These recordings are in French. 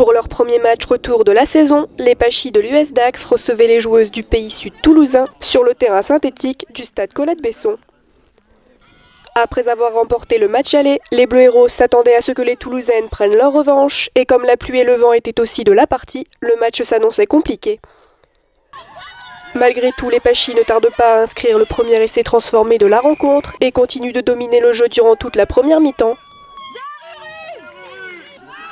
Pour leur premier match retour de la saison, les Pachis de l'US Dax recevaient les joueuses du pays sud toulousain sur le terrain synthétique du stade Colette-Besson. Après avoir remporté le match aller, les Bleus Héros s'attendaient à ce que les Toulousaines prennent leur revanche et comme la pluie et le vent étaient aussi de la partie, le match s'annonçait compliqué. Malgré tout, les Pachis ne tardent pas à inscrire le premier essai transformé de la rencontre et continuent de dominer le jeu durant toute la première mi-temps.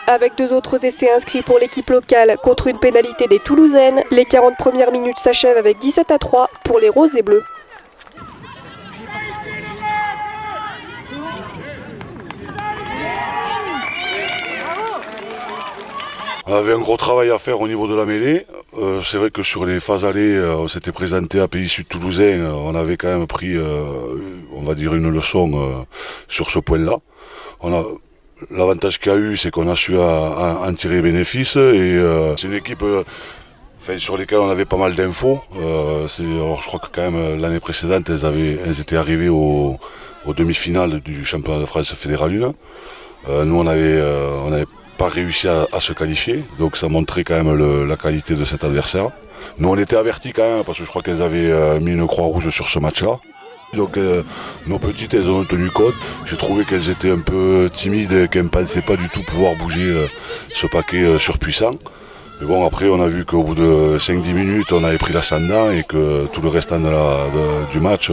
Avec 2 autres essais inscrits pour l'équipe locale contre une pénalité des Toulousaines, les 40 premières minutes s'achèvent avec 17-3 pour les Roses et Bleus. On avait un gros travail à faire au niveau de la mêlée. C'est vrai que sur les phases allées, on s'était présenté à Pays Sud Toulousain. On avait quand même pris, on va dire, une leçon sur ce point-là. L'avantage qu'il y a eu, c'est qu'on a su en tirer bénéfice. Et c'est une équipe sur laquelle on avait pas mal d'infos. Je crois que quand même l'année précédente, elles étaient arrivées aux demi-finales du championnat de France Fédéral 1. Nous, on avait pas réussi à se qualifier, donc ça montrait quand même la qualité de cet adversaire. Nous on était avertis quand même parce que je crois qu'elles avaient mis une croix rouge sur ce match-là. Donc nos petites elles ont tenu compte. J'ai trouvé qu'elles étaient un peu timides et qu'elles ne pensaient pas du tout pouvoir bouger ce paquet surpuissant. Mais bon après on a vu qu'au bout de 5-10 minutes on avait pris l'ascendant et que tout le restant du match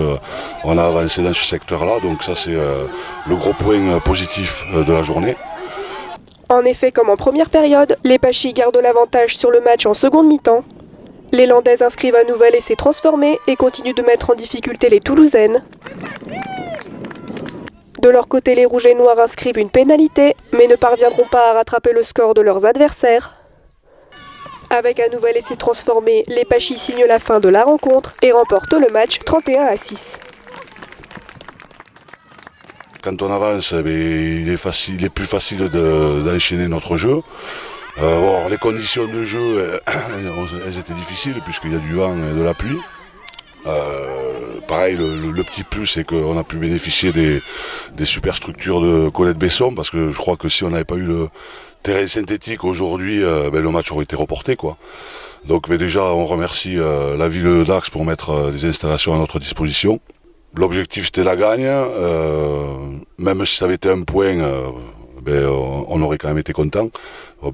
on a avancé dans ce secteur-là. Donc ça c'est le gros point positif de la journée. En effet, comme en première période, les Pachis gardent l'avantage sur le match en seconde mi-temps. Les Landaises inscrivent un nouvel essai transformé et continuent de mettre en difficulté les Toulousaines. De leur côté, les Rouges et Noirs inscrivent une pénalité, mais ne parviendront pas à rattraper le score de leurs adversaires. Avec un nouvel essai transformé, les Pachis signent la fin de la rencontre et remportent le match 31-6. Quand on avance, il est plus facile d'enchaîner notre jeu. Les conditions de jeu, elles étaient difficiles puisqu'il y a du vent et de la pluie. Pareil, le petit plus, c'est qu'on a pu bénéficier des superstructures de Colette-Besson parce que je crois que si on n'avait pas eu le terrain synthétique aujourd'hui, le match aurait été reporté, quoi. Donc déjà, on remercie la ville de Dax pour mettre des installations à notre disposition. L'objectif c'était la gagne, même si ça avait été un point, on aurait quand même été content.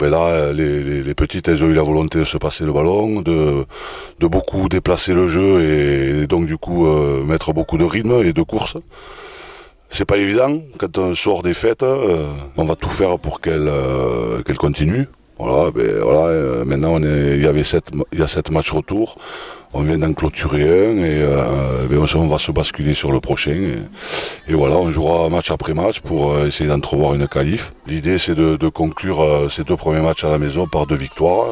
Là, les petites elles ont eu la volonté de se passer le ballon, de beaucoup déplacer le jeu et donc du coup mettre beaucoup de rythme et de course. C'est pas évident, quand on sort des fêtes, on va tout faire pour qu'elle continue. Maintenant il y a 7 matchs retour, on vient d'en clôturer un et on va se basculer sur le prochain et voilà, on jouera match après match pour essayer d'entrevoir une qualif. L'idée c'est de conclure ces 2 premiers matchs à la maison par 2 victoires.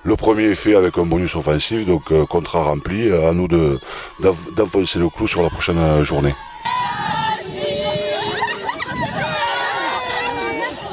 Le premier est fait avec un bonus offensif, donc contrat rempli, à nous d'enfoncer le clou sur la prochaine journée.